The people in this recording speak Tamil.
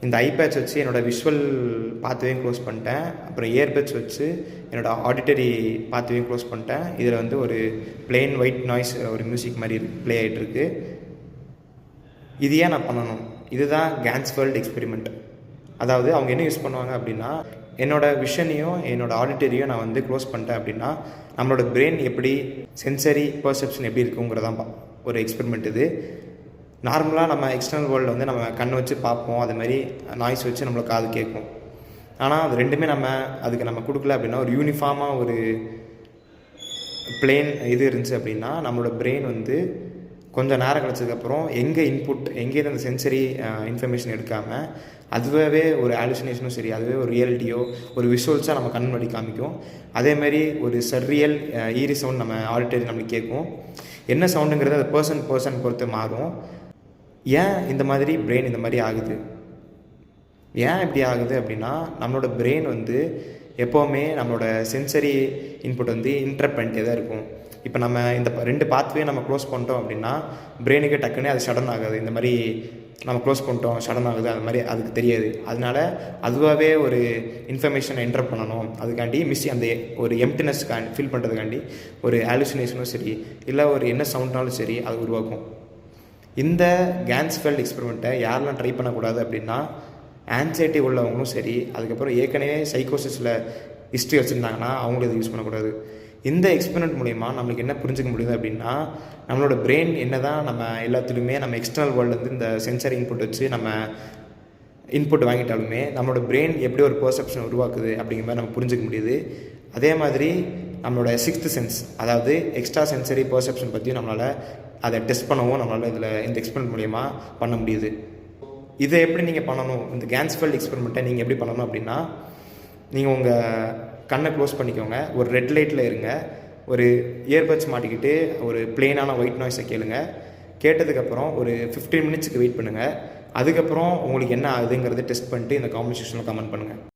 இந்த ஐ பேட்ச் வச்சு என்னோடய விஷுவல் பாத்வேயும் க்ளோஸ் பண்ணிட்டேன். அப்புறம் இயர்பட்ஸ் வச்சு என்னோடய ஆடிட்டரி பாத்வேயும் க்ளோஸ் பண்ணிட்டேன். இதில் வந்து ஒரு பிளெயின் ஒயிட் நாய்ஸ் ஒரு மியூசிக் மாதிரி ப்ளே ஆகிட்டுருக்கு. இது ஏன் நான் பண்ணணும்? இதுதான் கேன்ஸ்ஃபெல்ட் எக்ஸ்பெரிமெண்ட். அதாவது அவங்க என்ன யூஸ் பண்ணுவாங்க அப்படின்னா, என்னோடய விஷனையும் என்னோடய ஆடிட்டரியும் நான் வந்து க்ளோஸ் பண்ணிட்டேன் அப்படின்னா, நம்மளோட பிரெயின் எப்படி சென்சரி பர்செப்ஷன் எப்படி இருக்குங்கிறதான் ஒரு எக்ஸ்பெரிமெண்ட் இது. நார்மலாக நம்ம எக்ஸ்டர்னல் வேர்ல்டில் வந்து நம்ம கண் வச்சு பார்ப்போம், அதுமாதிரி நாய்ஸ் வச்சு நம்மளுக்கு காது கேட்கும். ஆனால் அது ரெண்டுமே அதுக்கு நம்ம கொடுக்கல அப்படின்னா, ஒரு யூனிஃபார்மாக ஒரு பிளேன் இது இருந்துச்சு அப்படின்னா, நம்மளோட பிரெயின் வந்து கொஞ்சம் நேரம் கழிச்சதுக்கப்புறம் எங்கேருந்து அந்த சென்சரி இன்ஃபர்மேஷன் எடுக்காமல் அதுவே ஒரு ஆலுசினேஷனும் சரி, அதுவே ஒரு ரியாலிட்டியோ ஒரு விஷுவல்ஸாக நம்ம கண் முன்னாடி காமிக்கும். அதேமாதிரி ஒரு சர்ரியல் ஈரி சவுண்ட் நம்ம ஆடிட்டரி நம்மளுக்கு கேட்கும். என்ன சவுண்டுங்கிறது அது பர்சன் பொறுத்து மாறும். ஏன் இந்த மாதிரி பிரெயின் இந்த மாதிரி ஆகுது? ஏன் இப்படி ஆகுது அப்படின்னா, நம்மளோட பிரெயின் வந்து எப்போவுமே நம்மளோட சென்சரி இன்புட் வந்து இன்டரப்ட் பண்ணிட்டே தான் இருக்கும். இப்போ நம்ம இந்த 2 பாத்வே நம்ம க்ளோஸ் பண்ணிட்டோம் அப்படின்னா, பிரெயினுக்கு டக்குன்னு அது ஷடன் ஆகாது. இந்த மாதிரி நம்ம க்ளோஸ் பண்ணிட்டோம் ஷடன் ஆகுது, அது மாதிரி அதுக்கு தெரியாது. அதனால அதுவாகவே ஒரு இன்ஃபர்மேஷனை என்டர் பண்ணணும். அதுக்காண்டி அந்த ஒரு எம்ப்டினஸ் ஃபீல் பண்ணுறதுக்காண்டி ஒரு ஆலுசினேஷனும் சரி, இல்லை ஒரு என்ன சவுண்ட்னாலும் சரி அது உருவாக்கும். இந்த கேன்ஸ்ஃபெல்ட் எக்ஸ்பெரிமெண்ட்டை யாரெல்லாம் ட்ரை பண்ணக்கூடாது அப்படின்னா, ஆன்சைட்டி உள்ளவங்களும் சரி, அதுக்கப்புறம் ஏற்கனவே சைக்கோசிஸில் ஹிஸ்ட்ரி வச்சுருந்தாங்கன்னா அவங்களும் இதை யூஸ் பண்ணக்கூடாது. இந்த எக்ஸ்பெரிமெண்ட் மூலிமா நம்மளுக்கு என்ன புரிஞ்சுக்க முடியுது அப்படின்னா, நம்மளோட பிரெயின் என்ன தான் நம்ம எல்லாத்துலேயுமே நம்ம எக்ஸ்டர்னல் வேர்ல்டுலேருந்து இந்த சென்சரி இன்புட் வச்சு நம்ம இன்புட் வாங்கிட்டாலுமே, நம்மளோட பிரெயின் எப்படி ஒரு பெர்செப்ஷன் உருவாக்குது அப்படிங்கிற மாதிரி நம்ம புரிஞ்சுக்க முடியுது. அதே மாதிரி நம்மளோட 6th சென்ஸ், அதாவது எக்ஸ்ட்ரா சென்சரி பெர்செப்ஷன் பற்றியும் நம்மளால் அதை டெஸ்ட் பண்ணவும் இந்த எக்ஸ்பெரிமெண்ட் மூலிமா பண்ண முடியுது. இதை எப்படி நீங்கள் பண்ணணும்? இந்த கேன்ஸ்ஃபெல்ட் எக்ஸ்பெரிமெண்ட்டை நீங்கள் எப்படி பண்ணணும் அப்படின்னா, நீங்கள் உங்கள் கண்ணை க்ளோஸ் பண்ணிக்கோங்க, ஒரு ரெட் லைட்டில் இருங்க, ஒரு இயர்பட்ஸ் மாட்டிக்கிட்டு ஒரு பிளெயினான ஒயிட் நாய்ஸை கேட்டதுக்கப்புறம் ஒரு 15 மினிட்ஸுக்கு வெயிட் பண்ணுங்கள். அதுக்கப்புறம் உங்களுக்கு என்ன ஆகுதுங்கிறத டெஸ்ட் பண்ணிட்டு இந்த காமெண்ட் செக்ஷனில் கமெண்ட் பண்ணுங்கள்.